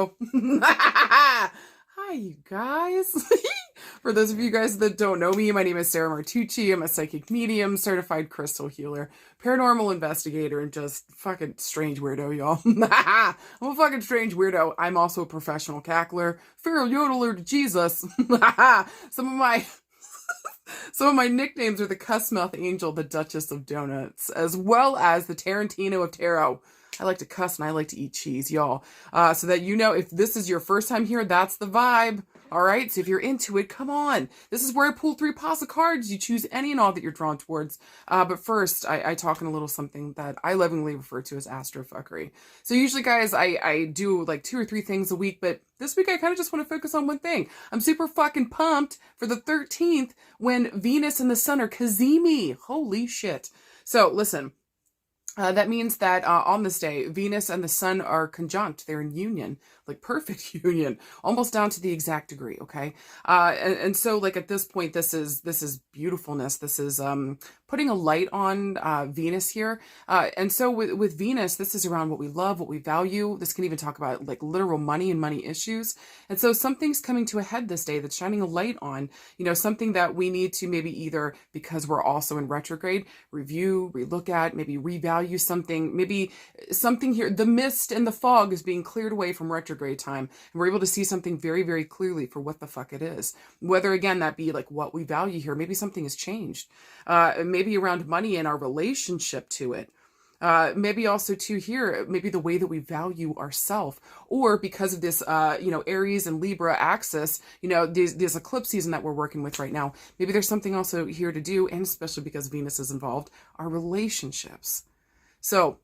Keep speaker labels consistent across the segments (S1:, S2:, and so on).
S1: weirdo. Hi, you guys. For those of you guys that don't know me, my name is Sarah Martucci. I'm a psychic medium, certified crystal healer, paranormal investigator, and just fucking strange weirdo, y'all. I'm a fucking strange weirdo. I'm also a professional cackler, feral yodeler to Jesus. Some of my nicknames are the Cussmouth Angel, the Duchess of Donuts, as well as the Tarantino of Tarot. I like to cuss and I like to eat cheese, y'all. So that you know, if this is your first time here, that's the vibe. All right, so if you're into it, come on. This is where I pull 3 piles of cards. You choose any and all that you're drawn towards. But first, I talk in a little something that I lovingly refer to as astrofuckery. So usually, guys, I do like 2 or 3 things a week, but this week I kind of just want to focus on one thing. I'm super fucking pumped for the 13th when Venus and the Sun are Cazimi. Holy shit. So listen. That means that on this day, Venus and the Sun are conjunct. They're in union, like perfect union, almost down to the exact degree. Okay, and so like at this point, this is beautifulness. This is putting a light on Venus here, and so with Venus, this is around what we love, what we value. This can even talk about like literal money and money issues. And so something's coming to a head this day that's shining a light on, you know, something that we need to maybe either, because we're also in retrograde, review, relook at, maybe revalue something, maybe something here. The mist and the fog is being cleared away from retrograde time, and we're able to see something very, very clearly for what the fuck it is. Whether again that be like what we value here, maybe something has changed, maybe around money and our relationship to it. Maybe also too here, maybe the way that we value ourselves, or because of this, Aries and Libra axis, this eclipse season that we're working with right now, maybe there's something also here to do, and especially because Venus is involved, our relationships. So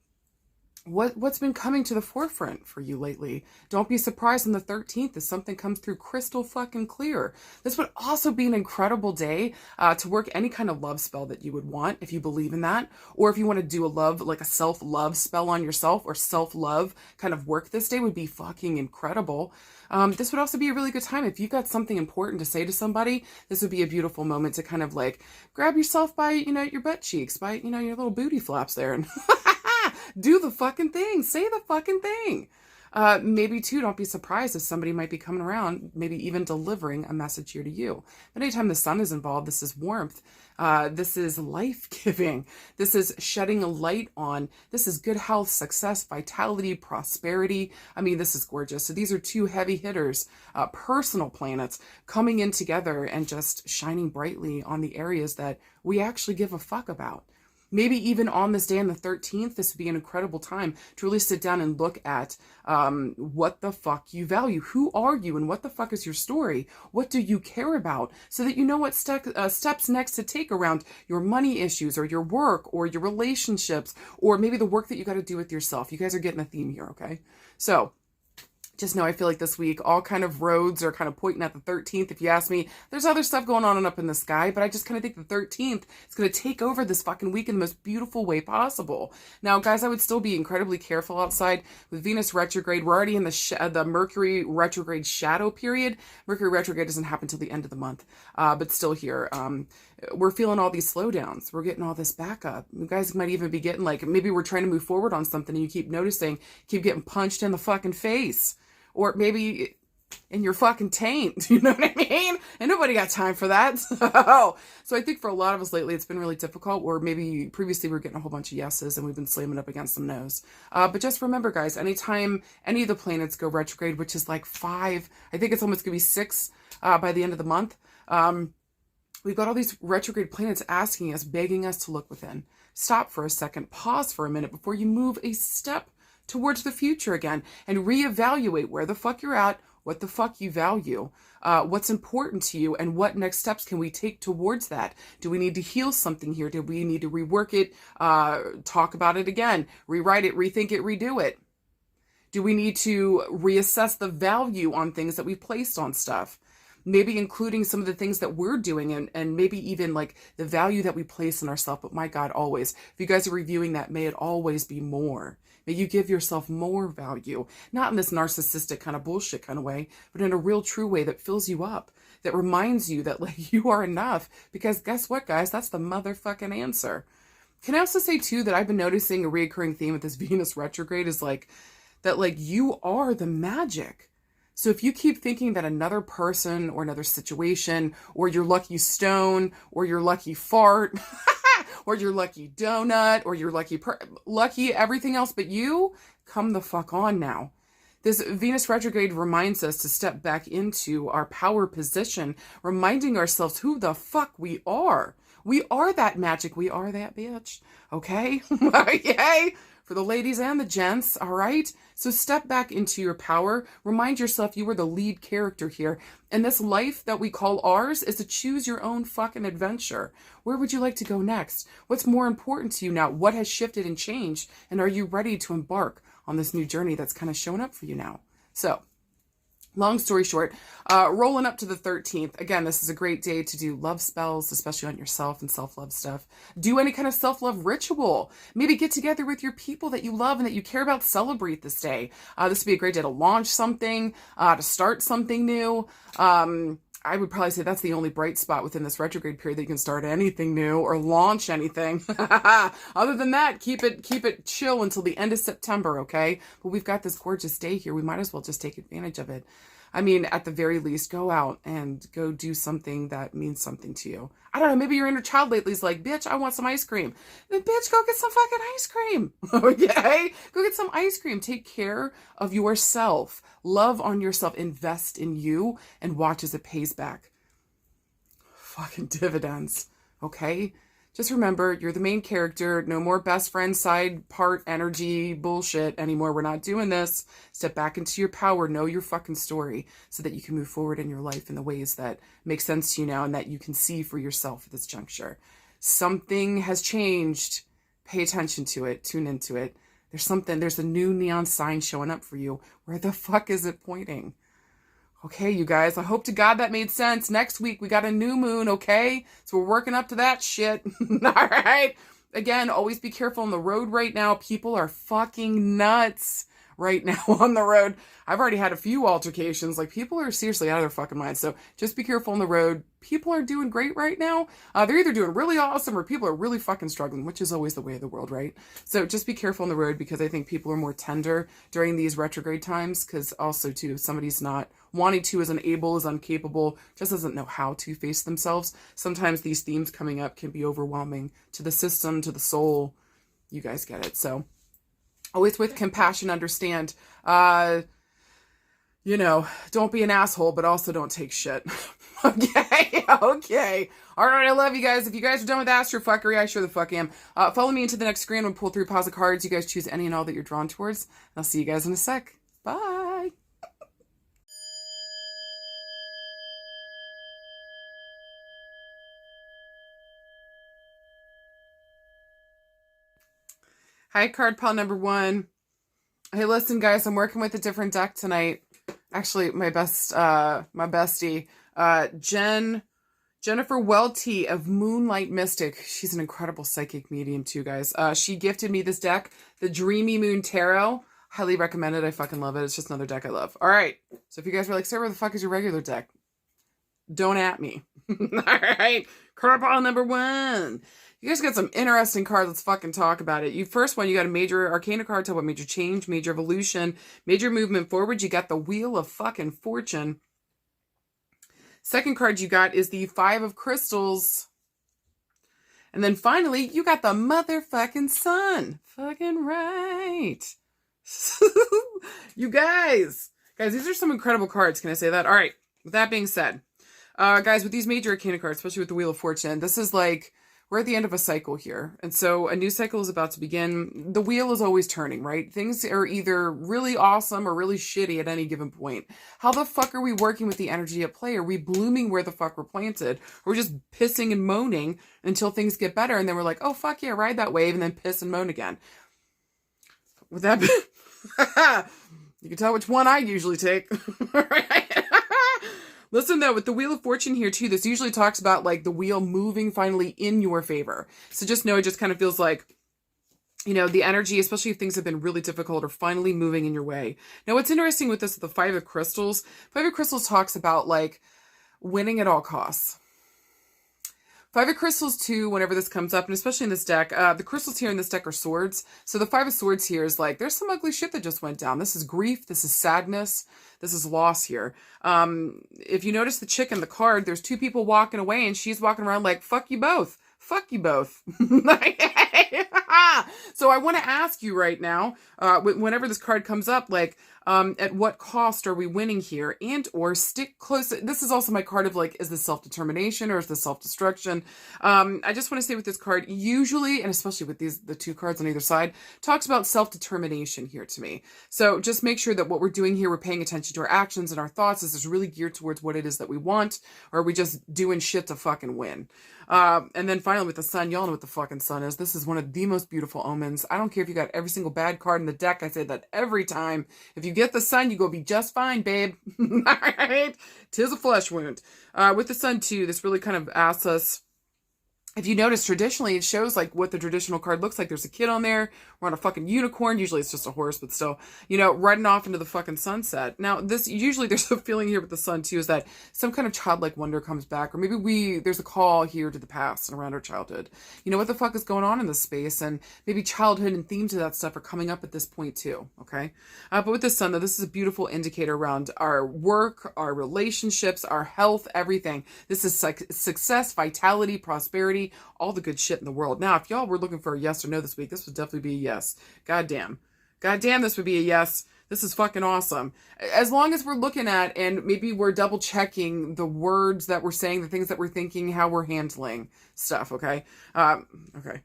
S1: what's been coming to the forefront for you lately? Don't be surprised on the 13th if something comes through crystal fucking clear. This would also be an incredible day to work any kind of love spell that you would want, if you believe in that, or if you want to do a self-love spell on yourself, or self-love kind of work this day would be fucking incredible. This would also be a really good time if you've got something important to say to somebody. This would be a beautiful moment to kind of like grab yourself by, your butt cheeks, by, your little booty flaps there, and do the fucking thing. Say the fucking thing. Maybe too, don't be surprised if somebody might be coming around, maybe even delivering a message here to you. But anytime the sun is involved, this is warmth. This is life-giving. This is shedding a light on. This is good health, success, vitality, prosperity. I mean, this is gorgeous. So these are 2 heavy hitters, personal planets coming in together and just shining brightly on the areas that we actually give a fuck about. Maybe even on this day on the 13th, this would be an incredible time to really sit down and look at what the fuck you value. Who are you and what the fuck is your story? What do you care about? So that you know what steps next to take around your money issues or your work or your relationships, or maybe the work that you got to do with yourself. You guys are getting a theme here, okay? So just know I feel like this week, all kind of roads are kind of pointing at the 13th. If you ask me, there's other stuff going on and up in the sky, but I just kind of think the 13th is going to take over this fucking week in the most beautiful way possible. Now, guys, I would still be incredibly careful outside with Venus retrograde. We're already in the Mercury retrograde shadow period. Mercury retrograde doesn't happen till the end of the month, but still here. We're feeling all these slowdowns. We're getting all this backup. You guys might even be getting like, maybe we're trying to move forward on something and you keep noticing, keep getting punched in the fucking face. Or maybe in your fucking taint, you know what I mean? And nobody got time for that. So I think for a lot of us lately, it's been really difficult, or maybe previously we were getting a whole bunch of yeses and we've been slamming up against some no's. But just remember, guys, anytime any of the planets go retrograde, which is like 5, I think it's almost going to be 6 by the end of the month, we've got all these retrograde planets asking us, begging us to look within. Stop for a second, pause for a minute before you move a step towards the future again, and reevaluate where the fuck you're at, what the fuck you value, what's important to you, and what next steps can we take towards that. Do we need to heal something here? Do we need to rework it, talk about it again, rewrite it, rethink it, redo it? Do we need to reassess the value on things that we've placed on stuff? Maybe including some of the things that we're doing, and maybe even like the value that we place in ourselves. But my God, always, if you guys are reviewing that, may it always be more. May you give yourself more value, not in this narcissistic kind of bullshit kind of way, but in a real true way that fills you up, that reminds you that like you are enough. Because guess what, guys? That's the motherfucking answer. Can I also say too that I've been noticing a reoccurring theme with this Venus retrograde is like that like you are the magic. So if you keep thinking that another person or another situation or your lucky stone or your lucky fart or your lucky donut or your lucky everything else but you, come the fuck on now. This Venus retrograde reminds us to step back into our power position, reminding ourselves who the fuck we are. We are that magic. We are that bitch. Okay? Okay? For the ladies and the gents, all right? So step back into your power. Remind yourself you are the lead character here. And this life that we call ours is to choose your own fucking adventure. Where would you like to go next? What's more important to you now? What has shifted and changed? And are you ready to embark on this new journey that's kind of showing up for you now? So, long story short, rolling up to the 13th. Again, this is a great day to do love spells, especially on yourself and self-love stuff. Do any kind of self-love ritual. Maybe get together with your people that you love and that you care about. Celebrate this day. This would be a great day to launch something, to start something new. I would probably say that's the only bright spot within this retrograde period that you can start anything new or launch anything. Other than that, keep it chill until the end of September, okay? But we've got this gorgeous day here. We might as well just take advantage of it. I mean, at the very least, go out and go do something that means something to you. I don't know, maybe your inner child lately is like, bitch, I want some ice cream. Then bitch, go get some fucking ice cream. Okay? Go get some ice cream. Take care of yourself. Love on yourself. Invest in you and watch as it pays back. Fucking dividends. Okay? Just remember, you're the main character. No more best friend side part energy bullshit anymore. We're not doing this. Step back into your power. Know your fucking story so that you can move forward in your life in the ways that make sense to you now and that you can see for yourself at this juncture. Something has changed. Pay attention to it. Tune into it. There's a new neon sign showing up for you. Where the fuck is it pointing? Okay, you guys, I hope to God that made sense. Next week, we got a new moon, okay? So we're working up to that shit. All right? Again, always be careful on the road right now. People are fucking nuts right now on the road. I've already had a few altercations. Like, people are seriously out of their fucking minds. So just be careful on the road. People are doing great right now. They're either doing really awesome or people are really fucking struggling, which is always the way of the world, right? So just be careful on the road because I think people are more tender during these retrograde times because also, too, somebody's not wanting to, is unable, is incapable, just doesn't know how to face themselves. Sometimes these themes coming up can be overwhelming to the system, to the soul. You guys get it. So always with compassion, understand, don't be an asshole, but also don't take shit. Okay. All right, I love you guys. If you guys are done with astrofuckery, I sure the fuck am. Follow me into the next screen and pull 3 piles of cards. You guys choose any and all that you're drawn towards. And I'll see you guys in a sec. Bye. Hi, card pile number 1. Hey, listen, guys, I'm working with a different deck tonight. Actually, my bestie, Jennifer Welty of Moonlight Mystic. She's an incredible psychic medium too, guys. She gifted me this deck, the Dreamy Moon Tarot. Highly recommend it. I fucking love it. It's just another deck I love. All right. So if you guys were like, Sarah, where the fuck is your regular deck? Don't at me. All right. Card pile number 1. You guys got some interesting cards. Let's fucking talk about it. First one, you got a major arcana card. Talk about major change, major evolution, major movement forward. You got the Wheel of fucking Fortune. Second card you got is the 5 of Crystals. And then finally, you got the motherfucking Sun. Fucking right. You guys, these are some incredible cards. Can I say that? All right. With that being said, guys, with these major arcana cards, especially with the Wheel of Fortune, this is like, we're at the end of a cycle here. And so a new cycle is about to begin. The wheel is always turning, right? Things are either really awesome or really shitty at any given point. How the fuck are we working with the energy at play? Are we blooming where the fuck we're planted? Or we're just pissing and moaning until things get better. And then we're like, oh, fuck yeah, ride that wave and then piss and moan again. With that, you can tell which one I usually take. All right. Listen, though, with the Wheel of Fortune here, too, this usually talks about, like, the wheel moving finally in your favor. So just know it just kind of feels like, the energy, especially if things have been really difficult, are finally moving in your way. Now, what's interesting with this, the 5 of Crystals talks about, like, winning at all costs. Five of crystals too, whenever this comes up, and especially in this deck, the crystals here in this deck are swords. So the Five of Swords here is like, there's some ugly shit that just went down. This is grief. This is sadness. This is loss here. If you notice the chick in the card, there's two people walking away and she's walking around like, fuck you both. Fuck you both. So I want to ask you right now, whenever this card comes up, like, at what cost are we winning here? And or stick close. This is also my card of like, is this self-determination or is this self-destruction? I just want to say with this card, usually, and especially with the two cards on either side, talks about self-determination here to me. So just make sure that what we're doing here, we're paying attention to our actions and our thoughts. Is this really geared towards what it is that we want? Or are we just doing shit to fucking win? And then finally with the sun, y'all know what the fucking sun is. This is one of the most beautiful omens. I don't care if you got every single bad card in the deck. I say that every time. If you get the sun, you go be just fine, babe. All right? 'Tis a flesh wound. With the sun too, this really kind of asks us, if you notice, traditionally, it shows like what the traditional card looks like. There's a kid on there. We're on a fucking unicorn. Usually it's just a horse, but still, you know, riding off into the fucking sunset. Now, this, usually there's a feeling here with the sun too, is that some kind of childlike wonder comes back, or maybe there's a call here to the past and around our childhood. You know, what the fuck is going on in this space? And maybe childhood and themes of that stuff are coming up at this point too, okay? But with the sun, though, this is a beautiful indicator around our work, our relationships, our health, everything. This is success, vitality, prosperity, all the good shit in the world. Now, if y'all were looking for a yes or no this week, this would definitely be a yes. Goddamn, this would be a yes. This is fucking awesome. As long as we're looking at, and maybe we're double checking the words that we're saying, the things that we're thinking, how we're handling stuff, okay? Okay.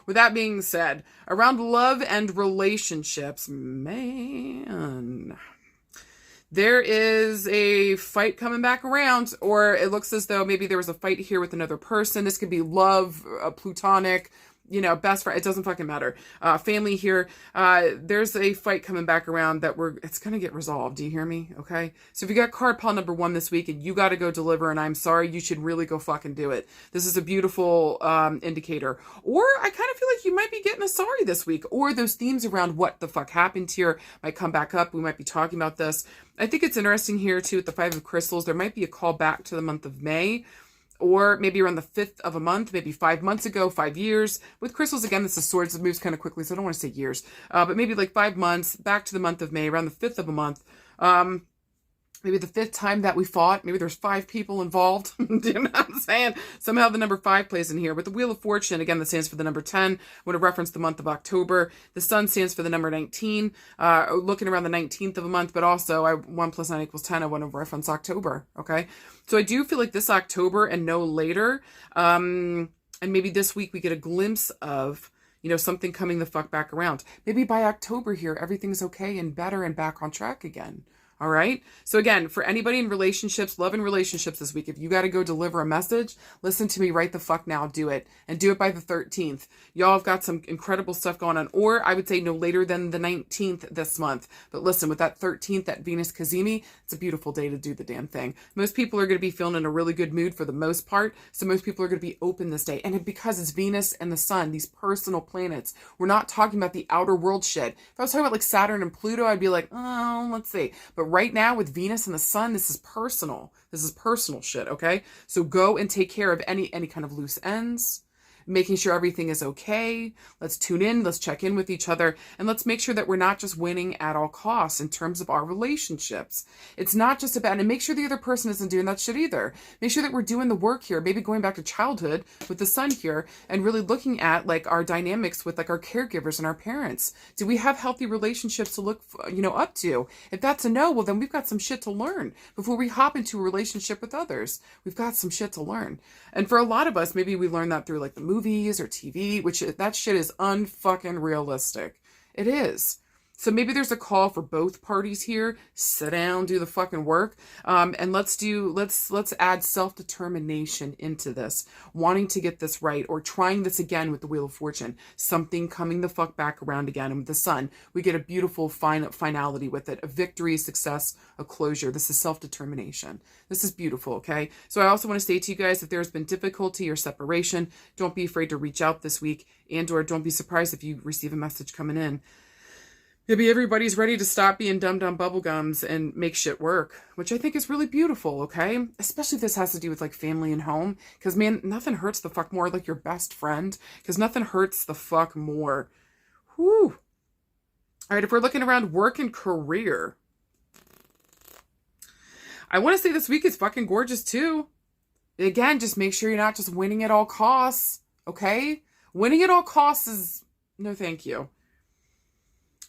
S1: With that being said, around love and relationships, man, there is a fight coming back around, or it looks as though maybe there was a fight here with another person. This could be love, platonic, you know, best friend. It doesn't fucking matter. Family here. There's a fight coming back around that it's going to get resolved. Do you hear me? Okay. So if you got card pile number 1 this week and you got to go deliver, and I'm sorry, you should really go fucking do it. This is a beautiful indicator. Or I kind of feel like you might be getting a sorry this week, or those themes around what the fuck happened here might come back up. We might be talking about this. I think it's interesting here too with the Five of Crystals. There might be a call back to the month of May, or maybe around the 5th of a month, maybe 5 months ago, 5 years. With crystals, again, this is swords. It moves kind of quickly, so I don't want to say years. But maybe like 5 months, back to the month of May, around the 5th of a month. Maybe the 5th time that we fought, maybe there's 5 people involved. Do you know what I'm saying? Somehow the number 5 plays in here. With the Wheel of Fortune, again, that stands for the number 10. I want to reference the month of October. The Sun stands for the number 19. Looking around the 19th of a month, but also 1 plus 9 equals 10. I want to reference October, okay? So I do feel like this October and no later, and maybe this week we get a glimpse of, you know, something coming the fuck back around. Maybe by October here, everything's okay and better and back on track again. All right. So again, for anybody in relationships, love and relationships this week, if you got to go deliver a message, listen to me right the fuck now. Do it, and do it by the 13th. Y'all have got some incredible stuff going on, or I would say no later than the 19th this month. But listen, with that 13th, that Venus Cazimi, it's a beautiful day to do the damn thing. Most people are going to be feeling in a really good mood for the most part. So most people are going to be open this day. And because it's Venus and the sun, these personal planets, we're not talking about the outer world shit. If I was talking about like Saturn and Pluto, I'd be like, oh, let's see. But right now with Venus and the sun, this is personal. This is personal shit, okay? So go and take care of any kind of loose ends, making sure everything is okay. Let's tune in, let's check in with each other, and let's make sure that we're not just winning at all costs in terms of our relationships. It's not just about, and make sure the other person isn't doing that shit either. Make sure that we're doing the work here, maybe going back to childhood with the sun here, and really looking at like our dynamics with like our caregivers and our parents. Do we have healthy relationships to look, you know, up to? If that's a no, well then we've got some shit to learn before we hop into a relationship with others. We've got some shit to learn. And for a lot of us, maybe we learn that through like the movies or TV, which that shit is unfucking realistic. It is. So maybe there's a call for both parties here. Sit down, do the fucking work. And let's add self-determination into this. Wanting to get this right, or trying this again with the Wheel of Fortune. Something coming the fuck back around again. And with the sun, we get a beautiful finality with it. A victory, success, a closure. This is self-determination. This is beautiful, okay? So I also want to say to you guys, if there's been difficulty or separation, don't be afraid to reach out this week, and or don't be surprised if you receive a message coming in. Maybe everybody's ready to stop being dumb bubblegums and make shit work, which I think is really beautiful, okay? Especially if this has to do with like family and home. Because man, nothing hurts the fuck more like your best friend. Because nothing hurts the fuck more. Whew. All right, if we're looking around work and career, I want to say this week is fucking gorgeous too. Again, just make sure you're not just winning at all costs, okay? Winning at all costs is no thank you.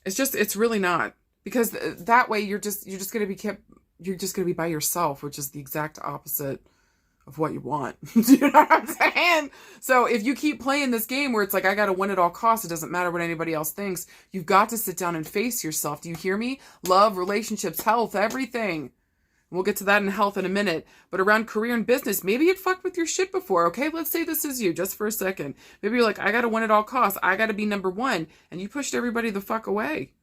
S1: It's really not, because that way you're just going to be by yourself, which is the exact opposite of what you want. Do you know what I'm saying? So if you keep playing this game where it's like, I got to win at all costs, it doesn't matter what anybody else thinks. You've got to sit down and face yourself. Do you hear me? Love, relationships, health, everything. We'll get to that in health in a minute. But around career and business, maybe you'd fucked with your shit before, okay? Let's say this is you, just for a second. Maybe you're like, I got to win at all costs. I got to be number one. And you pushed everybody the fuck away.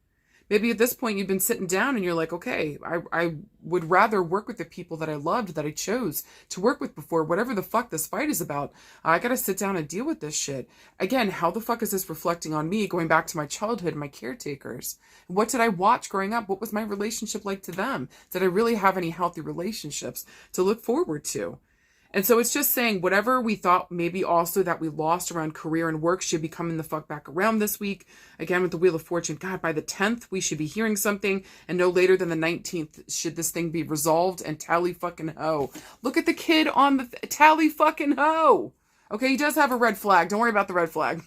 S1: Maybe at this point you've been sitting down and you're like, okay, I would rather work with the people that I loved, that I chose to work with before, whatever the fuck this fight is about. I got to sit down and deal with this shit. Again, how the fuck is this reflecting on me, going back to my childhood, my caretakers? What did I watch growing up? What was my relationship like to them? Did I really have any healthy relationships to look forward to? And so it's just saying whatever we thought maybe also that we lost around career and work should be coming the fuck back around this week. Again, with the Wheel of Fortune, God, by the 10th, we should be hearing something, and no later than the 19th should this thing be resolved and tally fucking ho. Look at the kid on the tally fucking ho. Okay, he does have a red flag. Don't worry about the red flag.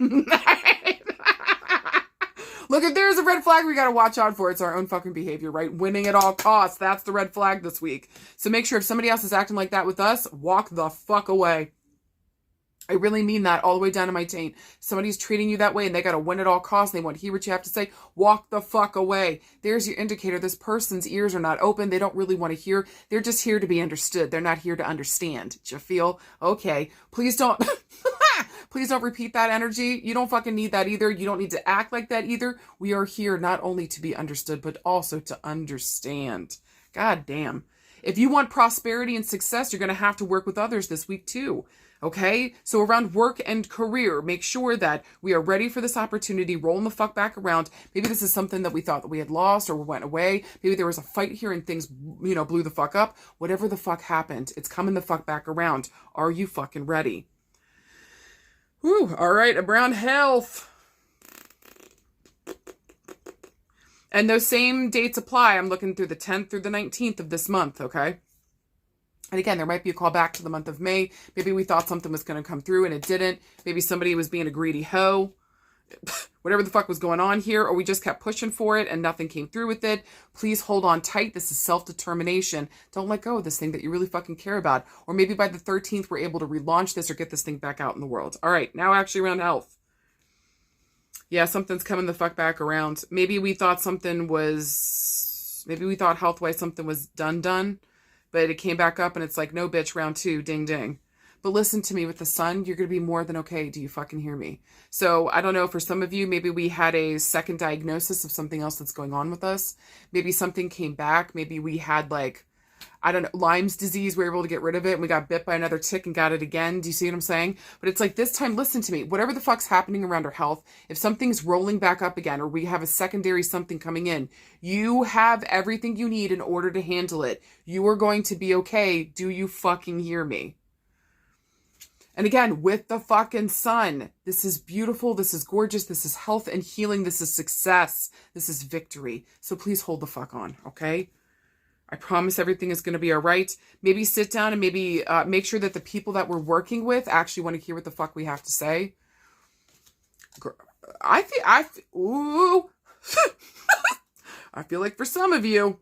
S1: Look, if there's a red flag we got to watch out for, it's our own fucking behavior, right? Winning at all costs. That's the red flag this week. So make sure if somebody else is acting like that with us, walk the fuck away. I really mean that all the way down to my taint. Somebody's treating you that way and they got to win at all costs and they want to hear what you have to say. Walk the fuck away. There's your indicator. This person's ears are not open. They don't really want to hear. They're just here to be understood. They're not here to understand. Do you feel? Okay. Please don't... Please don't repeat that energy. You don't fucking need that either. You don't need to act like that either. We are here not only to be understood, but also to understand. God damn. If you want prosperity and success, you're going to have to work with others this week too. Okay? So around work and career, make sure that we are ready for this opportunity, rolling the fuck back around. Maybe this is something that we thought that we had lost or went away. Maybe there was a fight here and things, blew the fuck up. Whatever the fuck happened, it's coming the fuck back around. Are you fucking ready? Whew, all right, around health. And those same dates apply. I'm looking through the 10th through the 19th of this month, okay? And again, there might be a call back to the month of May. Maybe we thought something was going to come through and it didn't. Maybe somebody was being a greedy hoe. Whatever the fuck was going on here, or we just kept pushing for it and nothing came through with it. Please hold on tight. This is self-determination. Don't let go of this thing that you really fucking care about. Or maybe by the 13th, we're able to relaunch this or get this thing back out in the world. All right, now actually around health. Yeah, something's coming the fuck back around. Maybe we thought health-wise something was done, but it came back up and it's like, no bitch, round 2, ding ding. But listen to me, with the sun, you're going to be more than okay. Do you fucking hear me? So I don't know, for some of you, maybe we had a second diagnosis of something else that's going on with us. Maybe something came back. Maybe we had Lyme's disease. We were able to get rid of it and we got bit by another tick and got it again. Do you see what I'm saying? But it's like this time, listen to me. Whatever the fuck's happening around our health, if something's rolling back up again or we have a secondary something coming in, you have everything you need in order to handle it. You are going to be okay. Do you fucking hear me? And again, with the fucking sun, this is beautiful, this is gorgeous, this is health and healing, this is success, this is victory. So please hold the fuck on, okay? I promise everything is going to be all right. Maybe sit down and maybe make sure that the people that we're working with actually want to hear what the fuck we have to say. I feel like for some of you,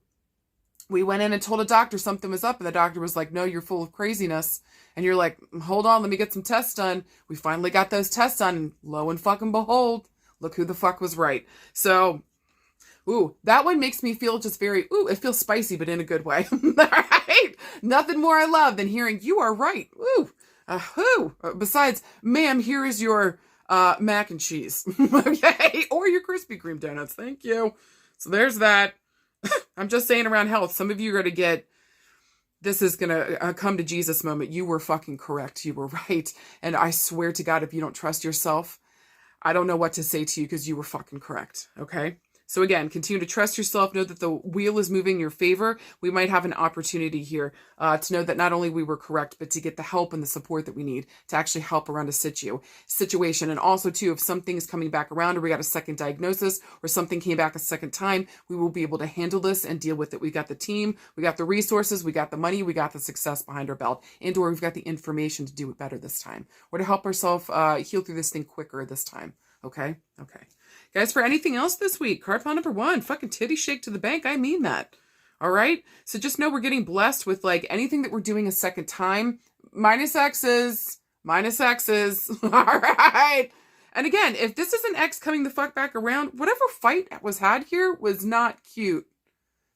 S1: we went in and told a doctor something was up and the doctor was like, no, you're full of craziness. And you're like, hold on, let me get some tests done. We finally got those tests done and lo and fucking behold, look who the fuck was right. So, that one makes me feel just very, it feels spicy, but in a good way. Right? Nothing more I love than hearing you are right. Besides, ma'am, here is your mac and cheese. Okay? Or your Krispy Kreme donuts. Thank you. So there's that. I'm just saying around health, some of you are going to get, this is going to come to Jesus moment. You were fucking correct. You were right. And I swear to God, if you don't trust yourself, I don't know what to say to you because you were fucking correct. Okay? So again, continue to trust yourself. Know that the wheel is moving in your favor. We might have an opportunity here to know that not only we were correct, but to get the help and the support that we need to actually help around a situation. And also too, if something is coming back around or we got a second diagnosis or something came back a second time, we will be able to handle this and deal with it. We got the team, we got the resources, we got the money, we got the success behind our belt, and or we've got the information to do it better this time or to help ourselves heal through this thing quicker this time. Okay. Guys, for anything else this week, card pile number 1, fucking titty shake to the bank. I mean that. All right. So just know we're getting blessed with like anything that we're doing a second time. Minus X's. All right. And again, if this is an X coming the fuck back around, whatever fight was had here was not cute.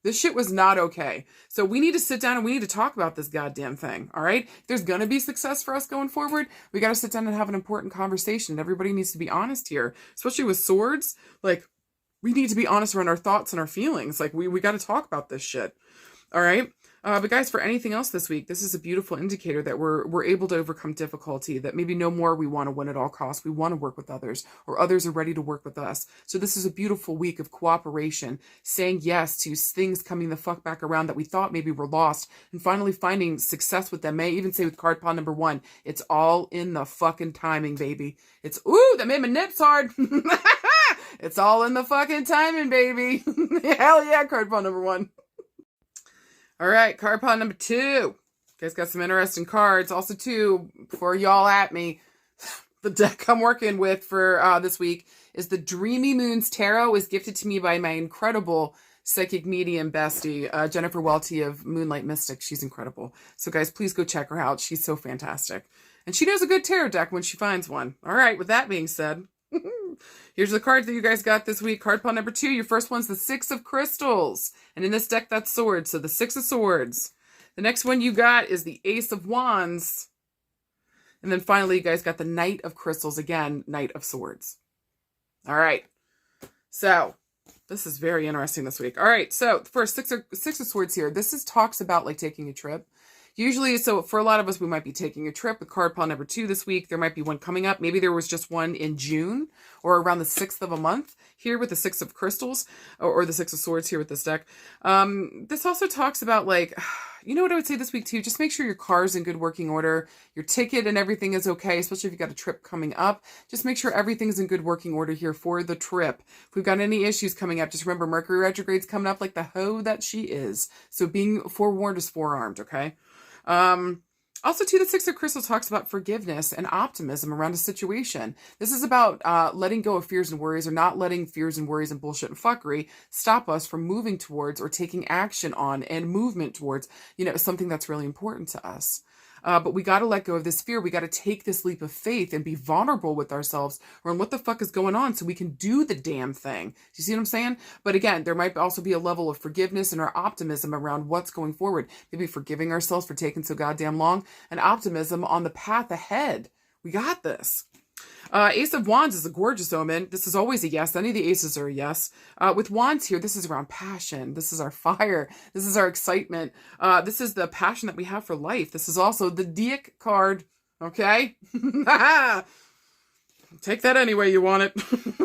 S1: This shit was not okay. So we need to sit down and we need to talk about this goddamn thing. All right. If there's going to be success for us going forward, we got to sit down and have an important conversation. And everybody needs to be honest here, especially with swords. Like, we need to be honest around our thoughts and our feelings. Like, we got to talk about this shit. All right. But guys, for anything else this week, this is a beautiful indicator that we're able to overcome difficulty, that maybe no more we want to win at all costs. We want to work with others, or others are ready to work with us. So this is a beautiful week of cooperation, saying yes to things coming the fuck back around that we thought maybe were lost, and finally finding success with them. May I even say with card pile number 1, it's all in the fucking timing, baby. It's, ooh, that made my nips hard. It's all in the fucking timing, baby. Hell yeah, card pile number 1. All right, card pile number 2. You guys got some interesting cards. Also, too, before y'all at me, the deck I'm working with for this week is the Dreamy Moons Tarot. Is gifted to me by my incredible psychic medium bestie, Jennifer Welty of Moonlight Mystic. She's incredible. So, guys, please go check her out. She's so fantastic. And she knows a good tarot deck when she finds one. All right, with that being said, here's the cards that you guys got this week. Card pile number 2. Your first one's the 6 of Crystals. And in this deck, that's swords. So the 6 of Swords. The next one you got is the Ace of Wands. And then finally, you guys got the Knight of Crystals. Again, Knight of Swords. All right. So this is very interesting this week. All right. So first, six of Swords here. This talks about like taking a trip. Usually, so for a lot of us, we might be taking a trip with card pile number 2 this week. There might be one coming up. Maybe there was just one in June or around the 6th of a month here with the 6 of Crystals or the 6 of Swords here with this deck. This also talks about like, you know what I would say this week too? Just make sure your car's in good working order. Your ticket and everything is okay, especially if you got a trip coming up. Just make sure everything's in good working order here for the trip. If we've got any issues coming up, just remember Mercury retrograde's coming up like the hoe that she is. So being forewarned is forearmed, okay? Also, too, the 6 of Crystals talks about forgiveness and optimism around a situation. This is about letting go of fears and worries, or not letting fears and worries and bullshit and fuckery stop us from moving towards or taking action on and movement towards, something that's really important to us. But we got to let go of this fear. We got to take this leap of faith and be vulnerable with ourselves around what the fuck is going on so we can do the damn thing. Do you see what I'm saying? But again, there might also be a level of forgiveness and our optimism around what's going forward. Maybe forgiving ourselves for taking so goddamn long, and optimism on the path ahead. We got this. Ace of Wands is a gorgeous omen. This is always a yes. Any of the aces are a yes. With Wands here, this is around passion. This is our fire. This is our excitement. This is the passion that we have for life. This is also the Dick card. Okay? Take that any way you want it.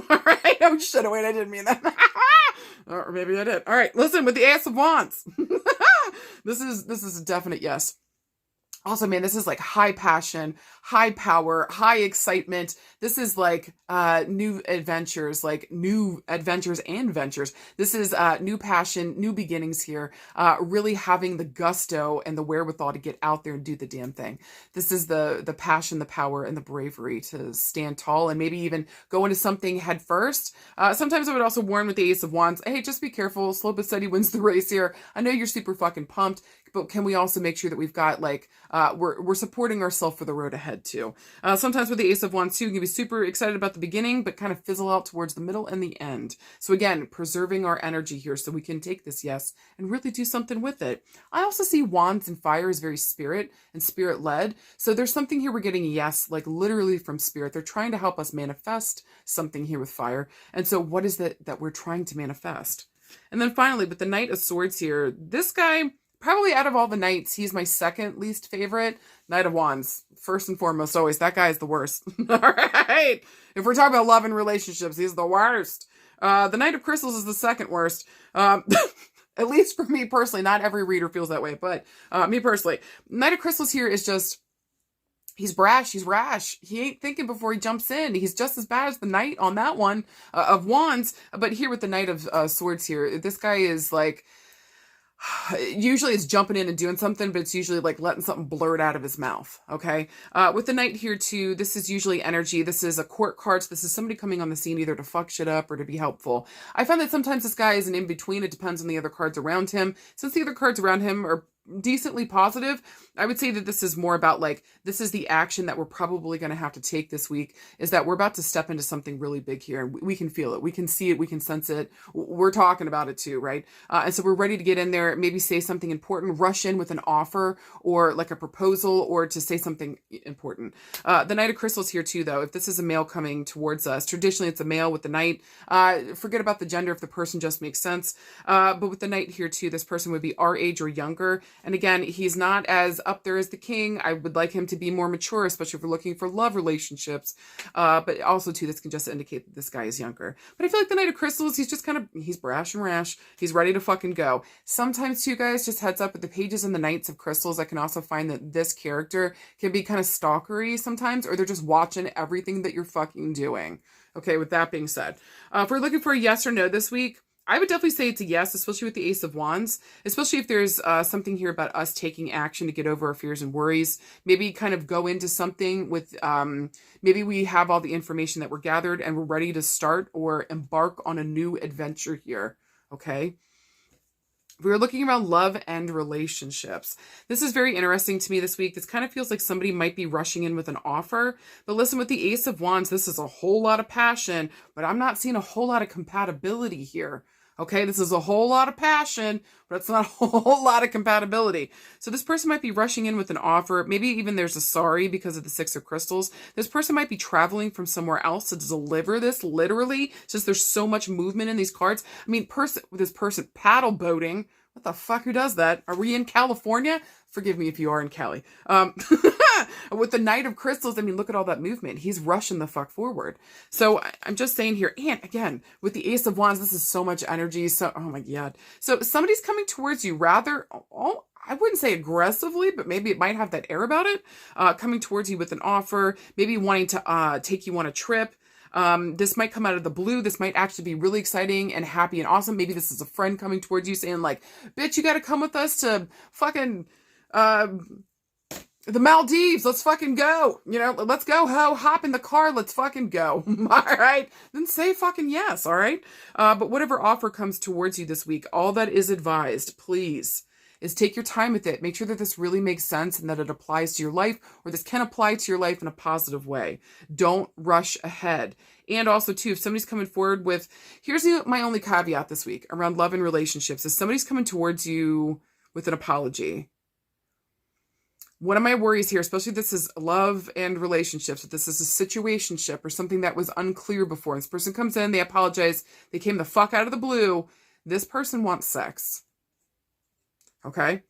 S1: All right. Oh, shit. Wait, I didn't mean that. Or maybe I did. All right. Listen, with the Ace of Wands. This is a definite yes. Also, man, this is like high passion, high power, high excitement. This is like new adventures and ventures. This is new passion, new beginnings here. Really having the gusto and the wherewithal to get out there and do the damn thing. This is the passion, the power, and the bravery to stand tall and maybe even go into something head first. Sometimes I would also warn with the Ace of Wands, hey, just be careful. Slow but steady wins the race here. I know you're super fucking pumped, but can we also make sure that we've got like, we're supporting ourselves for the road ahead too. Sometimes with the Ace of Wands too, you can be super excited about the beginning, but kind of fizzle out towards the middle and the end. So again, preserving our energy here so we can take this yes and really do something with it. I also see Wands and fire as very spirit and spirit led. So there's something here we're getting yes, like literally from spirit. They're trying to help us manifest something here with fire. And so what is that we're trying to manifest? And then finally, with the Knight of Swords here, this guy, probably out of all the knights, he's my second least favorite. Knight of Wands, first and foremost, always. That guy is the worst. All right. If we're talking about love and relationships, he's the worst. The Knight of Crystals is the second worst. At least for me personally. Not every reader feels that way, but me personally. Knight of Crystals here is just, he's brash, he's rash. He ain't thinking before he jumps in. He's just as bad as the Knight on that one of Wands. But here with the Knight of Swords here, this guy is like, usually it's jumping in and doing something, but it's usually like letting something blurt out of his mouth. Okay. With the Knight here too, this is usually energy. This is a court card. So this is somebody coming on the scene either to fuck shit up or to be helpful. I find that sometimes this guy is an in-between. It depends on the other cards around him. Since the other cards around him are decently positive, I would say that this is more about like, this is the action that we're probably going to have to take this week, is that we're about to step into something really big here, and we can feel it, we can see it, we can sense it, we're talking about it too, right? And so we're ready to get in there, maybe say something important, rush in with an offer or like a proposal, or to say something important. The Knight of Crystals here too, though, if this is a male coming towards us, traditionally it's a male with the Knight. Forget about the gender if the person just makes sense. But with the Knight here too, this person would be our age or younger. And again, he's not as up there as the King. I would like him to be more mature, especially if we're looking for love relationships. But also too, this can just indicate that this guy is younger. But I feel like the Knight of Crystals, he's just kind of, he's brash and rash. He's ready to fucking go. Sometimes too, guys, just heads up with the pages and the Knights of Crystals, I can also find that this character can be kind of stalkery sometimes, or they're just watching everything that you're fucking doing. Okay, with that being said, if we're looking for a yes or no this week, I would definitely say it's a yes, especially with the Ace of Wands, especially if there's something here about us taking action to get over our fears and worries. Maybe kind of go into something with, maybe we have all the information that we're gathered and we're ready to start or embark on a new adventure here, okay? We're looking around love and relationships. This is very interesting to me this week. This kind of feels like somebody might be rushing in with an offer. But listen, with the Ace of Wands, this is a whole lot of passion, but I'm not seeing a whole lot of compatibility here. Okay, this is a whole lot of passion, but it's not a whole lot of compatibility. So this person might be rushing in with an offer. Maybe even there's a sorry because of the Six of Crystals. This person might be traveling from somewhere else to deliver this, literally, since there's so much movement in these cards. I mean, this person paddle boating. What the fuck? Who does that? Are we in California? Forgive me if you are in Cali. With the Knight of Crystals, I mean, look at all that movement. He's rushing the fuck forward. So I'm just saying here, and again, with the Ace of Wands, this is so much energy. So, oh my God. So somebody's coming towards you rather, I wouldn't say aggressively, but maybe it might have that air about it. Coming towards you with an offer, maybe wanting to take you on a trip. This might come out of the blue. This might actually be really exciting and happy and awesome. Maybe this is a friend coming towards you saying like, bitch, you got to come with us to fucking, the Maldives. Let's fucking go. You know, let's go. Hop in the car. Let's fucking go. All right. Then say fucking yes. All right. But whatever offer comes towards you this week, all that is advised, please, is take your time with it. Make sure that this really makes sense and that it applies to your life, or this can apply to your life in a positive way. Don't rush ahead. And also too, if somebody's coming forward with, here's my only caveat this week around love and relationships, is somebody's coming towards you with an apology. One of my worries here, especially if this is love and relationships, if this is a situationship or something that was unclear before, this person comes in, they apologize, they came the fuck out of the blue, this person wants sex. Okay?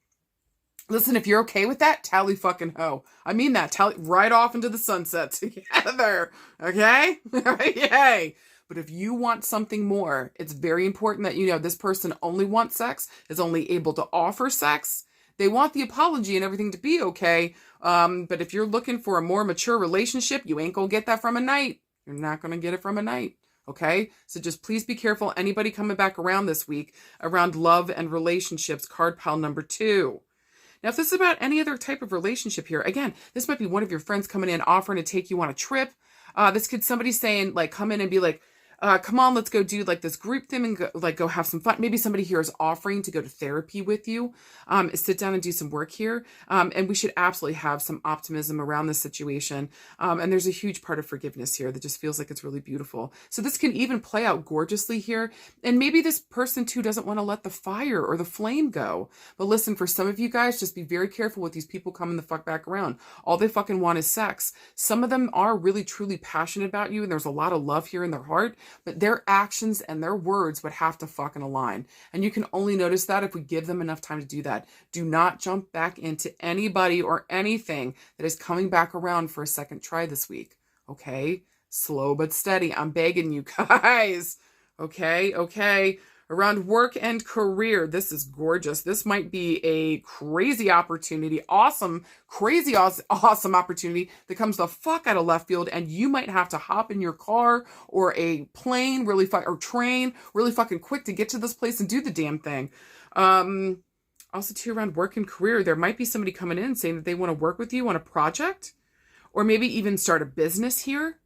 S1: Listen, if you're okay with that, tally fucking ho. I mean that. Tally right off into the sunset together. Okay? Yay. But if you want something more, it's very important that you know this person only wants sex, is only able to offer sex. They want the apology and everything to be okay. But if you're looking for a more mature relationship, you ain't gonna get that from a Knight. You're not gonna get it from a Knight. Okay? So just please be careful. Anybody coming back around this week around love and relationships, card pile number 2. Now, if this is about any other type of relationship here, again, this might be one of your friends coming in offering to take you on a trip. This could somebody saying, like, come in and be like, come on, let's go do like this group thing and go have some fun. Maybe somebody here is offering to go to therapy with you, sit down and do some work here. And we should absolutely have some optimism around this situation. And there's a huge part of forgiveness here that just feels like it's really beautiful. So this can even play out gorgeously here. And maybe this person too doesn't want to let the fire or the flame go. But listen, for some of you guys, just be very careful with these people coming the fuck back around. All they fucking want is sex. Some of them are really truly passionate about you, and there's a lot of love here in their heart. But their actions and their words would have to fucking align. And you can only notice that if we give them enough time to do that. Do not jump back into anybody or anything that is coming back around for a second try this week. Okay? Slow but steady. I'm begging you guys. Okay. Around work and career, this is gorgeous. This might be a crazy opportunity, awesome opportunity that comes the fuck out of left field, and you might have to hop in your car or a plane or train really fucking quick to get to this place and do the damn thing. Also too, around work and career, there might be somebody coming in saying that they want to work with you on a project, or maybe even start a business here.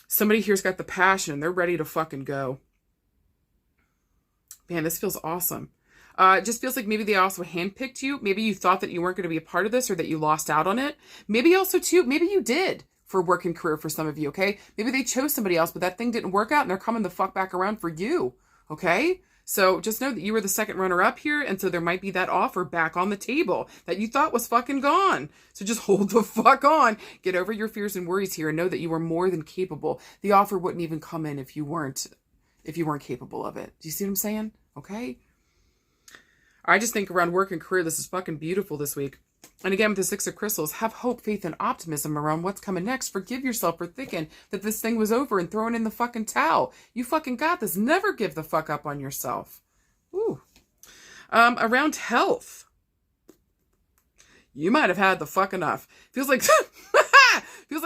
S1: Somebody here's got the passion. They're ready to fucking go. Man, this feels awesome. It just feels like maybe they also handpicked you. Maybe you thought that you weren't going to be a part of this, or that you lost out on it. Maybe also too, maybe you did for work and career for some of you, okay? Maybe they chose somebody else, but that thing didn't work out and they're coming the fuck back around for you, okay? So just know that you were the second runner up here, and so there might be that offer back on the table that you thought was fucking gone. So just hold the fuck on. Get over your fears and worries here and know that you are more than capable. The offer wouldn't even come in if you weren't capable of it. Do you see what I'm saying? Okay? I just think around work and career, this is fucking beautiful this week. And again, with the Six of Crystals, have hope, faith, and optimism around what's coming next. Forgive yourself for thinking that this thing was over and throwing in the fucking towel. You fucking got this. Never give the fuck up on yourself. Ooh. Around health, you might have had the fuck enough. Feels like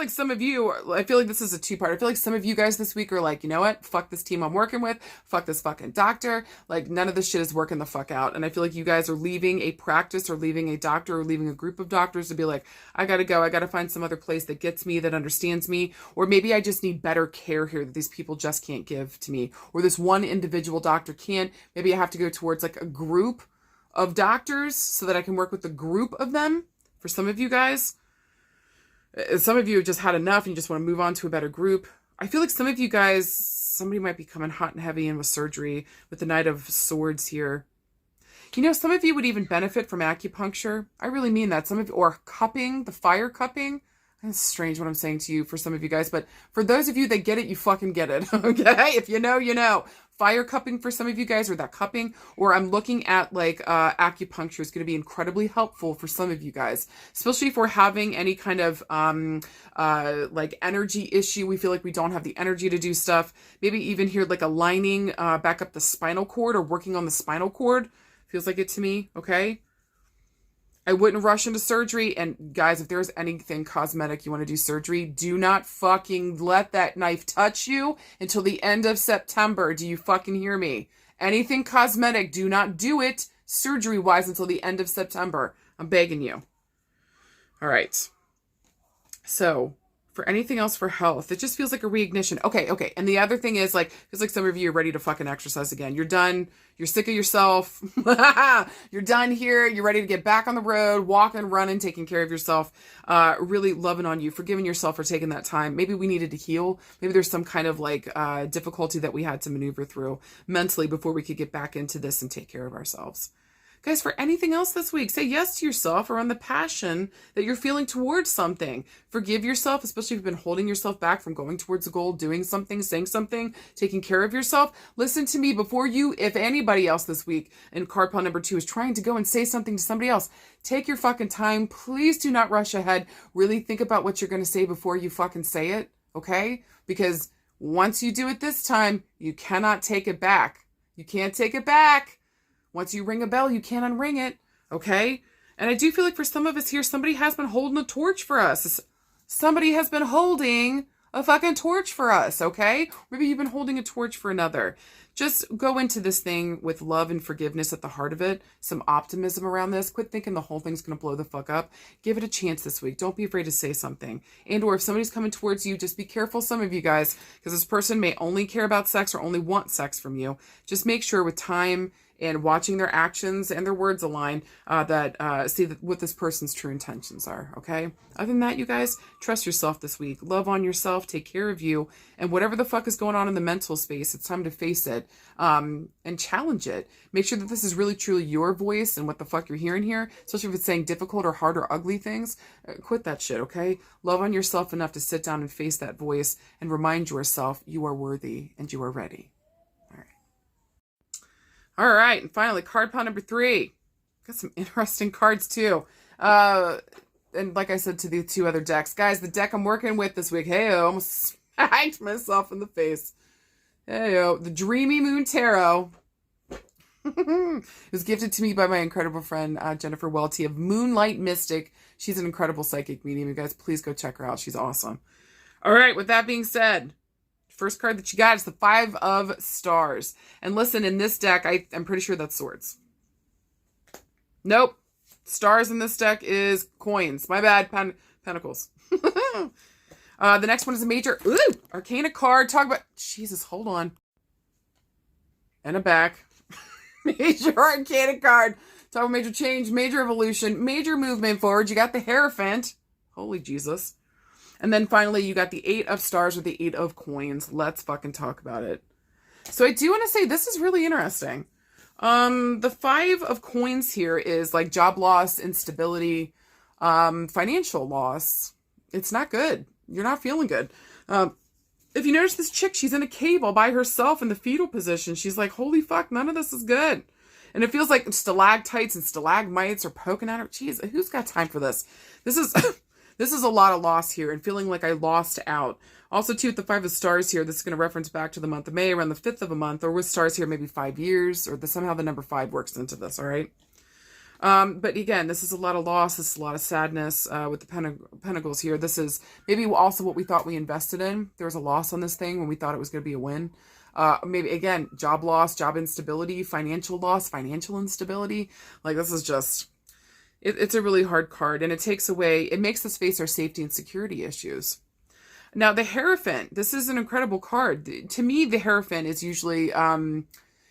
S1: some of you, I feel like this is a two-part. I feel like some of you guys this week are like, you know what? Fuck this team I'm working with. Fuck this fucking doctor. Like, none of this shit is working the fuck out. And I feel like you guys are leaving a practice or leaving a doctor or leaving a group of doctors to be like, I gotta go. I gotta find some other place that gets me, that understands me. Or maybe I just need better care here that these people just can't give to me. Or this one individual doctor can't. Maybe I have to go towards like a group of doctors so that I can work with a group of them. For some of you guys, some of you have just had enough and you just want to move on to a better group. I feel like some of you guys, somebody might be coming hot and heavy in with surgery with the Knight of Swords here. You know, some of you would even benefit from acupuncture. I really mean that. Some of you, or cupping, the fire cupping. It's strange what I'm saying to you for some of you guys, but for those of you that get it, you fucking get it, okay? If you know, you know. Fire cupping for some of you guys, or that cupping, or I'm looking at like acupuncture is going to be incredibly helpful for some of you guys, especially if we're having any kind of like energy issue. We feel like we don't have the energy to do stuff. Maybe even here like aligning back up the spinal cord or working on the spinal cord. Feels like it to me, okay? I wouldn't rush into surgery. And guys, if there's anything cosmetic you want to do surgery, do not fucking let that knife touch you until the end of September. Do you fucking hear me? Anything cosmetic, do not do it surgery-wise until the end of September. I'm begging you. All right. So for anything else for health, it just feels like a reignition. Okay. And the other thing is like, feels like some of you are ready to fucking exercise again. You're done. You're sick of yourself. You're done here. You're ready to get back on the road, walking, running, taking care of yourself, really loving on you, forgiving yourself for taking that time. Maybe we needed to heal. Maybe there's some kind of like difficulty that we had to maneuver through mentally before we could get back into this and take care of ourselves. Guys, for anything else this week, say yes to yourself around the passion that you're feeling towards something. Forgive yourself, especially if you've been holding yourself back from going towards a goal, doing something, saying something, taking care of yourself. Listen to me before you, if anybody else this week in card pile number 2 is trying to go and say something to somebody else, take your fucking time. Please do not rush ahead. Really think about what you're going to say before you fucking say it, okay? Because once you do it this time, you cannot take it back. You can't take it back. Once you ring a bell, you can't unring it, okay? And I do feel like for some of us here, somebody has been holding a torch for us. Somebody has been holding a fucking torch for us, okay? Maybe you've been holding a torch for another. Just go into this thing with love and forgiveness at the heart of it. Some optimism around this. Quit thinking the whole thing's going to blow the fuck up. Give it a chance this week. Don't be afraid to say something. And or if somebody's coming towards you, just be careful, some of you guys, because this person may only care about sex or only want sex from you. Just make sure with time and watching their actions and their words align, see what this person's true intentions are, okay? Other than that, you guys, trust yourself this week. Love on yourself, take care of you, and whatever the fuck is going on in the mental space, it's time to face it, and challenge it. Make sure that this is really truly your voice and what the fuck you're hearing here, especially if it's saying difficult or hard or ugly things. Quit that shit, okay? Love on yourself enough to sit down and face that voice and remind yourself you are worthy and you are ready. All right, and finally, card pile number 3. Got some interesting cards, too. And like I said to the 2 other decks, guys, the deck I'm working with this week, hey, I almost smacked myself in the face. Hey, yo, the Dreamy Moon Tarot. It was gifted to me by my incredible friend, Jennifer Welty of Moonlight Mystic. She's an incredible psychic medium. You guys, please go check her out. She's awesome. All right, with that being said, first card that you got is the Five of Stars. And listen, in this deck, I'm pretty sure that's swords. Nope. Stars in this deck is coins. My bad. Pentacles. The next one is a major arcana card. Talk about... Jesus, hold on. And a back. Major arcana card. Talk about major change, major evolution, major movement forward. You got the Hierophant. Holy Jesus. And then finally, you got the Eight of Stars or the Eight of Coins. Let's fucking talk about it. So I do want to say this is really interesting. The Five of Coins here is like job loss, instability, financial loss. It's not good. You're not feeling good. If you notice this chick, she's in a cave all by herself in the fetal position. She's like, holy fuck, none of this is good. And it feels like stalactites and stalagmites are poking at her. Jeez, who's got time for this? This is this is a lot of loss here and feeling like I lost out. Also, too, with the Five of Stars here, this is going to reference back to the month of May, around the 5th of a month, or with stars here, maybe 5 years, or somehow the number 5 works into this, all right? But again, this is a lot of loss. This is a lot of sadness with the Pentacles here. This is maybe also what we thought we invested in. There was a loss on this thing when we thought it was going to be a win. Maybe, again, job loss, job instability, financial loss, financial instability. Like, this is just... It's a really hard card, and it takes away... It makes us face our safety and security issues. Now, the Hierophant, this is an incredible card. To me, the Hierophant is usually, in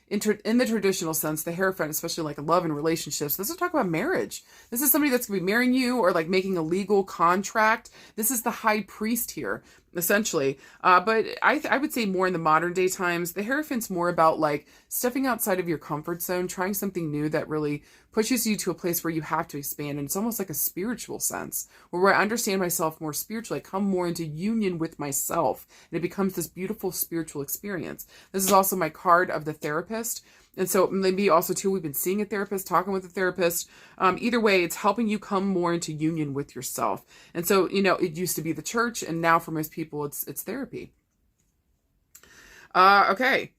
S1: the traditional sense, the Hierophant, especially like love and relationships, this is talk about marriage. This is somebody that's going to be marrying you or like making a legal contract. This is the High Priest here, essentially. But I would say more in the modern day times, the Hierophant's more about like stepping outside of your comfort zone, trying something new that really pushes you to a place where you have to expand. And it's almost like a spiritual sense where I understand myself more spiritually. I come more into union with myself and it becomes this beautiful spiritual experience. This is also my card of the therapist. And so maybe also too, we've been seeing a therapist, talking with a therapist. Either way, it's helping you come more into union with yourself. And so, you know, it used to be the church, and now for most people, it's therapy. Okay.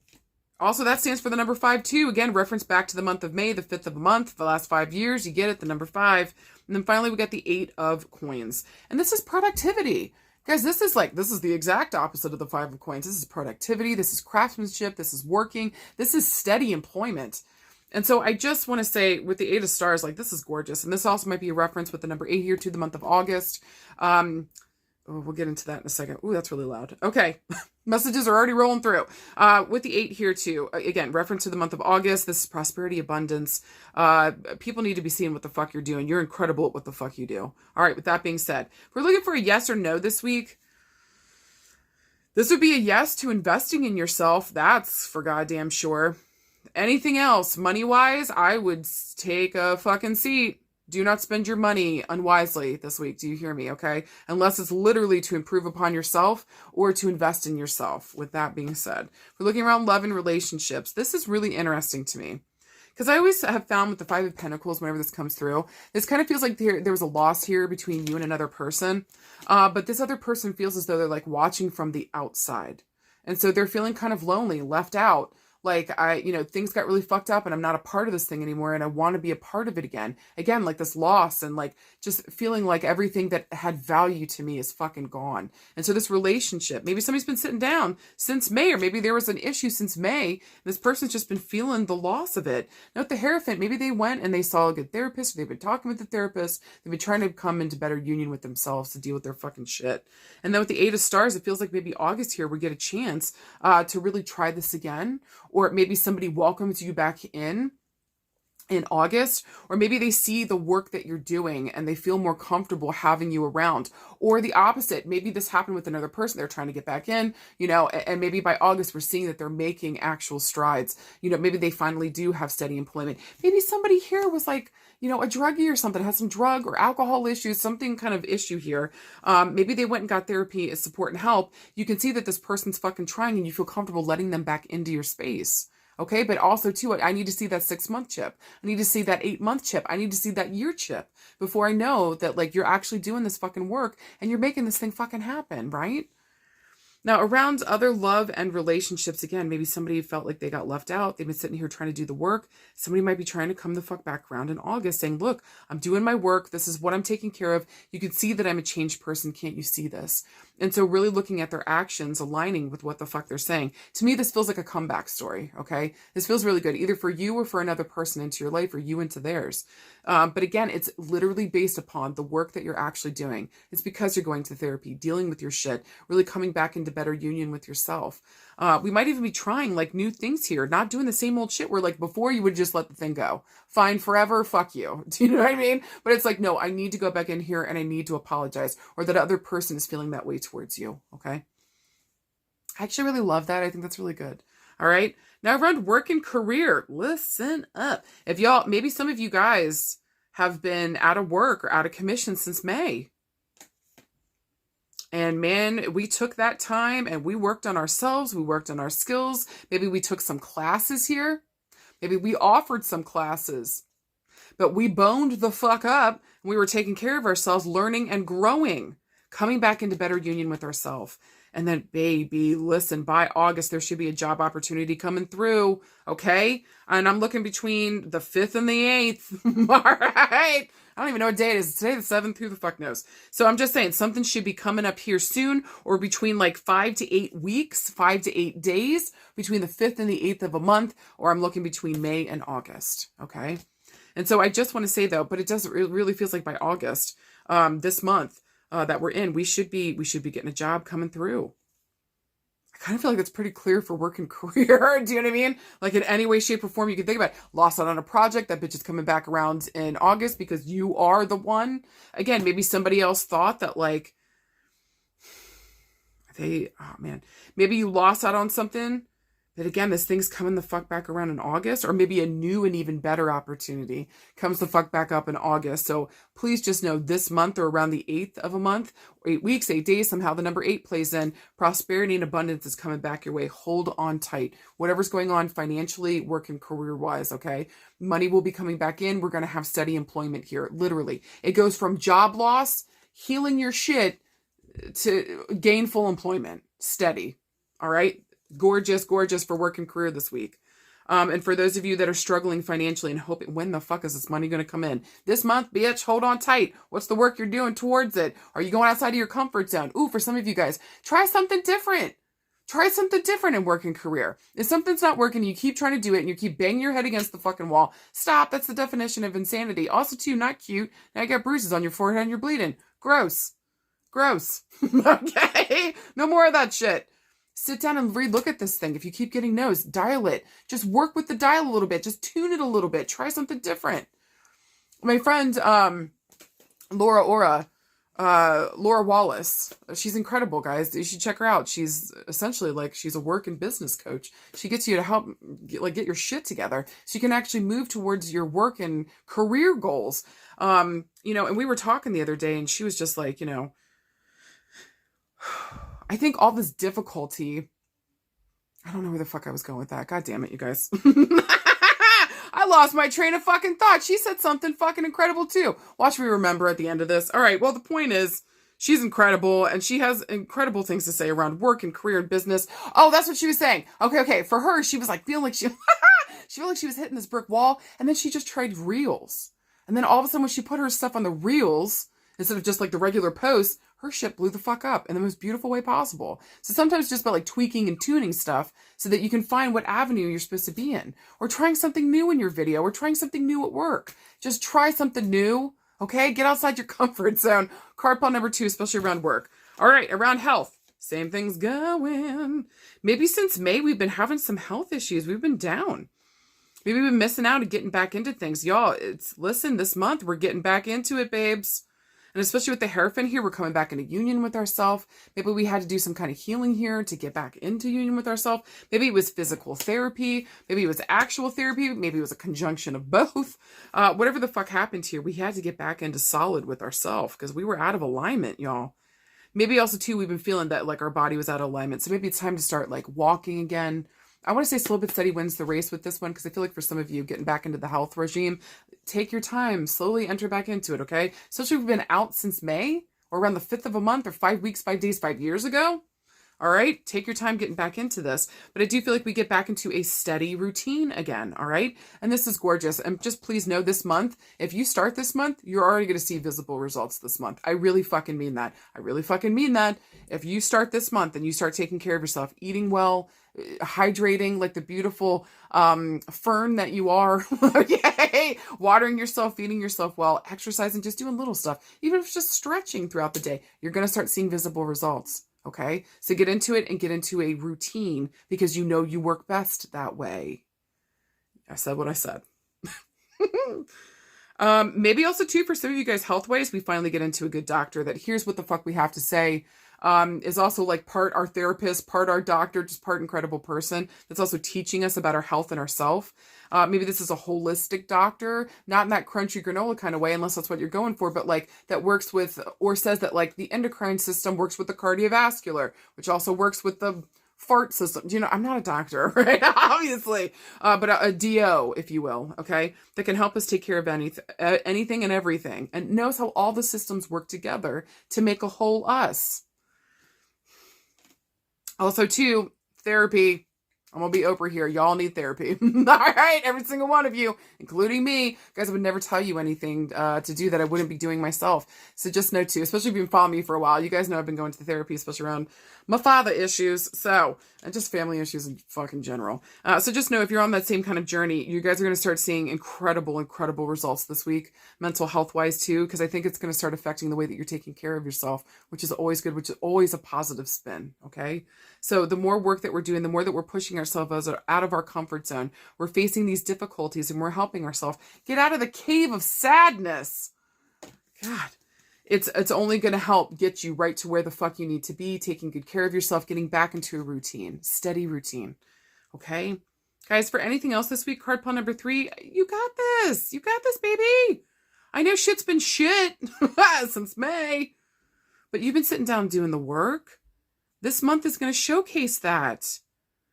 S1: Also, that stands for the number 5 too. Again, reference back to the month of May, the 5th of a month, the last 5 years. You get it, the number 5. And then finally, we got the 8 of Coins. And this is productivity. Guys, this is the exact opposite of the 5 of Coins. This is productivity. This is craftsmanship. This is working. This is steady employment. And so I just want to say with the 8 of Stars, like, this is gorgeous. And this also might be a reference with the number 8 here to the month of August. We'll get into that in a second. Ooh, that's really loud. Okay. Messages are already rolling through. With the 8 here too, again, reference to the month of August. This is prosperity, abundance. People need to be seeing what the fuck you're doing. You're incredible at what the fuck you do. All right, with that being said, if we're looking for a yes or no this week, this would be a yes to investing in yourself. That's for goddamn sure. Anything else, money-wise, I would take a fucking seat. Do not spend your money unwisely this week. Do you hear me? Okay. Unless it's literally to improve upon yourself or to invest in yourself. With that being said, we're looking around love and relationships. This is really interesting to me because I always have found with the 5 of Pentacles, whenever this comes through, this kind of feels like there was a loss here between you and another person. But this other person feels as though they're like watching from the outside. And so they're feeling kind of lonely, left out. Like, things got really fucked up and I'm not a part of this thing anymore and I want to be a part of it again. Again, like this loss and like just feeling like everything that had value to me is fucking gone. And so this relationship, maybe somebody's been sitting down since May, or maybe there was an issue since May and this person's just been feeling the loss of it. Note the Hierophant, maybe they went and they saw a good therapist, or they've been talking with the therapist, they've been trying to come into better union with themselves to deal with their fucking shit. And then with the 8 of Stars, it feels like maybe August here we get a chance to really try this again. Or maybe somebody welcomes you back in August, or maybe they see the work that you're doing and they feel more comfortable having you around. Or the opposite, maybe this happened with another person, they're trying to get back in, and maybe by August we're seeing that they're making actual strides. Maybe they finally do have steady employment. Maybe somebody here was like, a druggie or something, has some drug or alcohol issues, something kind of issue here. Maybe they went and got therapy as support and help. You can see that this person's fucking trying and you feel comfortable letting them back into your space. Okay, but also too, I need to see that 6-month chip. I need to see that 8-month chip. I need to see that year chip before I know that like you're actually doing this fucking work and you're making this thing fucking happen, right? Now, around other love and relationships, again, maybe somebody felt like they got left out. They've been sitting here trying to do the work. Somebody might be trying to come the fuck back around in August saying, look, I'm doing my work. This is what I'm taking care of. You can see that I'm a changed person. Can't you see this? And so really looking at their actions, aligning with what the fuck they're saying. To me, this feels like a comeback story, okay? This feels really good, either for you or for another person into your life or you into theirs. But again, it's literally based upon the work that you're actually doing. It's because you're going to therapy, dealing with your shit, really coming back into better union with yourself. We might even be trying like new things here, not doing the same old shit where like before you would just let the thing go. Fine forever, fuck you. Do you know what I mean? But it's like, no, I need to go back in here and I need to apologize, or that other person is feeling that way towards you, okay? I actually really love that. I think that's really good. All right. Now around work and career, listen up. If y'all, maybe some of you guys have been out of work or out of commission since May. And man, we took that time and we worked on ourselves. We worked on our skills. Maybe we took some classes here. Maybe we offered some classes, but we boned the fuck up. And we were taking care of ourselves, learning and growing, coming back into better union with ourselves. And then, baby, listen, by August, there should be a job opportunity coming through, okay? And I'm looking between the 5th and the 8th, all right? I don't even know what day it is. Today the 7th, who the fuck knows? So I'm just saying, something should be coming up here soon, or between like 5 to 8 weeks, 5 to 8 days, between the 5th and the 8th of a month, or I'm looking between May and August, okay? And so I just want to say, though, but it doesn't really feels like by August, this month, that we're in, we should be getting a job coming through. I kind of feel like that's pretty clear for work and career. Do you know what I mean? Like in any way, shape, or form you can think about it. Lost out on a project, that bitch is coming back around in August because you are the one. Again, maybe somebody else thought that like maybe you lost out on something. That again, this thing's coming the fuck back around in August, or maybe a new and even better opportunity comes the fuck back up in August. So please just know this month or around the 8th of a month, 8 weeks, 8 days, somehow the number 8 plays in. Prosperity and abundance is coming back your way. Hold on tight. Whatever's going on financially, work and career wise, okay? Money will be coming back in. We're going to have steady employment here. Literally. It goes from job loss, healing your shit, to gainful employment. Steady. All right? Gorgeous for work and career this week. And for those of you that are struggling financially and hoping, when the fuck is this money going to come in? This month, bitch, hold on tight. What's the work you're doing towards it? Are you going outside of your comfort zone? Ooh, for some of you guys, try something different. Try something different in work and career. If something's not working, you keep trying to do it and you keep banging your head against the fucking wall. Stop. That's the definition of insanity. Also, too, not cute. Now you got bruises on your forehead and you're bleeding. Gross. Okay? No more of that shit. Sit down and relook at this thing. If you keep getting no's, dial it. Just work with the dial a little bit. Just tune it a little bit. Try something different. My friend, Laura Wallace, she's incredible, guys. You should check her out. She's essentially like, she's a work and business coach. She gets you to help get your shit together so you can actually move towards your work and career goals. And we were talking the other day and she was just like, I think all this difficulty, I don't know where the fuck I was going with that. God damn it, you guys. I lost my train of fucking thought. She said something fucking incredible too. Watch me remember at the end of this. All right, well, the point is, she's incredible and she has incredible things to say around work and career and business. Oh, that's what she was saying. Okay. For her, she was like, feeling like she felt like she was hitting this brick wall, and then she just tried reels. And then all of a sudden when she put her stuff on the reels, instead of just like the regular posts, her shit blew the fuck up in the most beautiful way possible. So sometimes it's just about like tweaking and tuning stuff so that you can find what avenue you're supposed to be in, or trying something new in your video, or trying something new at work. Just try something new, okay? Get outside your comfort zone. Card pile number 2, especially around work. All right, around health. Same thing's going. Maybe since May, we've been having some health issues. We've been down. Maybe we've been missing out and getting back into things. Y'all, listen, this month, we're getting back into it, babes. And especially with the Hierophant here, we're coming back into union with ourselves. Maybe we had to do some kind of healing here to get back into union with ourselves. Maybe it was physical therapy. Maybe it was actual therapy. Maybe it was a conjunction of both. Whatever the fuck happened here, we had to get back into solid with ourselves because we were out of alignment, y'all. Maybe also, too, we've been feeling that like our body was out of alignment. So maybe it's time to start like walking again. I want to say slow but steady wins the race with this one, because I feel like for some of you getting back into the health regime, take your time, slowly enter back into it, okay? Especially if we've been out since May, or around the 5th of a month, or 5 weeks, 5 days, 5 years ago. All right, take your time getting back into this. But I do feel like we get back into a steady routine again. All right. And this is gorgeous. And just please know this month, if you start this month, you're already going to see visible results this month. I really fucking mean that. I really fucking mean that. If you start this month and you start taking care of yourself, eating well, hydrating like the beautiful fern that you are, okay, watering yourself, feeding yourself well, exercising, just doing little stuff, even if it's just stretching throughout the day, you're going to start seeing visible results. Okay, so get into it and get into a routine because you know you work best that way. I said what I said. Maybe also too, for some of you guys, health ways, we finally get into a good doctor that here's what the fuck we have to say. Is also like part our therapist, part our doctor, just part incredible person that's also teaching us about our health and ourself. Maybe this is a holistic doctor, not in that crunchy granola kind of way, unless that's what you're going for, but like that works with, or says that like the endocrine system works with the cardiovascular, which also works with the fart system. You know, I'm not a doctor, right? Obviously, but a DO, if you will, okay, that can help us take care of anything and everything, and knows how all the systems work together to make a whole us. Also, too, therapy. I'm going to be Oprah here. Y'all need therapy. All right, every single one of you, including me. Guys, I would never tell you anything to do that I wouldn't be doing myself. So just know, too, especially if you've been following me for a while, you guys know I've been going to therapy, especially around my father issues. So, and just family issues in fucking general. So just know if you're on that same kind of journey, you guys are going to start seeing incredible, incredible results this week, mental health wise too, because I think it's going to start affecting the way that you're taking care of yourself, which is always good, which is always a positive spin. Okay. So the more work that we're doing, the more that we're pushing ourselves out of our comfort zone, we're facing these difficulties and we're helping ourselves get out of the cave of sadness. God. It's only going to help get you right to where the fuck you need to be, taking good care of yourself, getting back into a routine, steady routine. Okay? Guys, for anything else this week, card pile number 3, you got this. You got this, baby. I know shit's been shit since May, but you've been sitting down doing the work. This month is going to showcase that.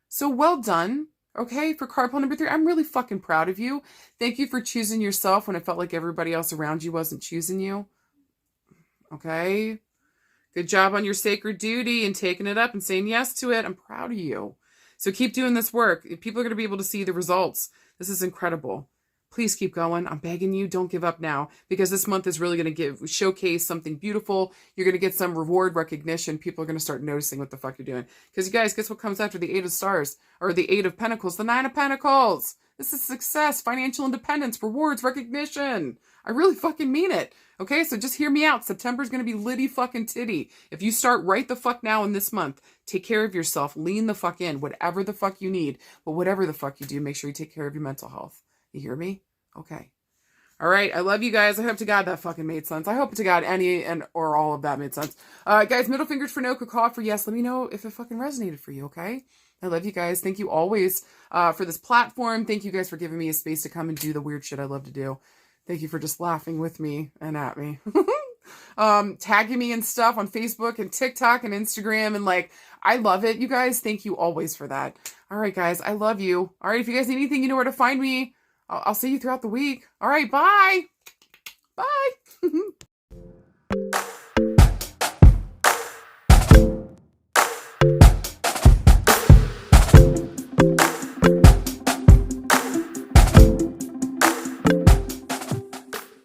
S1: So well done. Okay, for card pile number 3, I'm really fucking proud of you. Thank you for choosing yourself when it felt like everybody else around you wasn't choosing you. Okay. Good job on your sacred duty and taking it up and saying yes to it. I'm proud of you. So keep doing this work. People are going to be able to see the results. This is incredible. Please keep going. I'm begging you, don't give up now, because this month is really going to showcase something beautiful. You're going to get some reward recognition. People are going to start noticing what the fuck you're doing. Because you guys, guess what comes after the 8 of stars or the 8 of pentacles? The 9 of pentacles. This is success, financial independence, rewards, recognition. I really fucking mean it. Okay, so just hear me out. September's going to be litty fucking titty. If you start right the fuck now in this month, take care of yourself, lean the fuck in, whatever the fuck you need. But whatever the fuck you do, make sure you take care of your mental health. You hear me? Okay. All right, I love you guys. I hope to God that fucking made sense. I hope to God any and or all of that made sense. Guys, middle fingers for no, caw for yes. Let me know if it fucking resonated for you, okay? I love you guys. Thank you always for this platform. Thank you guys for giving me a space to come and do the weird shit I love to do. Thank you for just laughing with me and at me. Tagging me and stuff on Facebook and TikTok and Instagram. And like, I love it. You guys, thank you always for that. All right, guys, I love you. All right, if you guys need anything, you know where to find me. I'll see you throughout the week. All right, bye. Bye.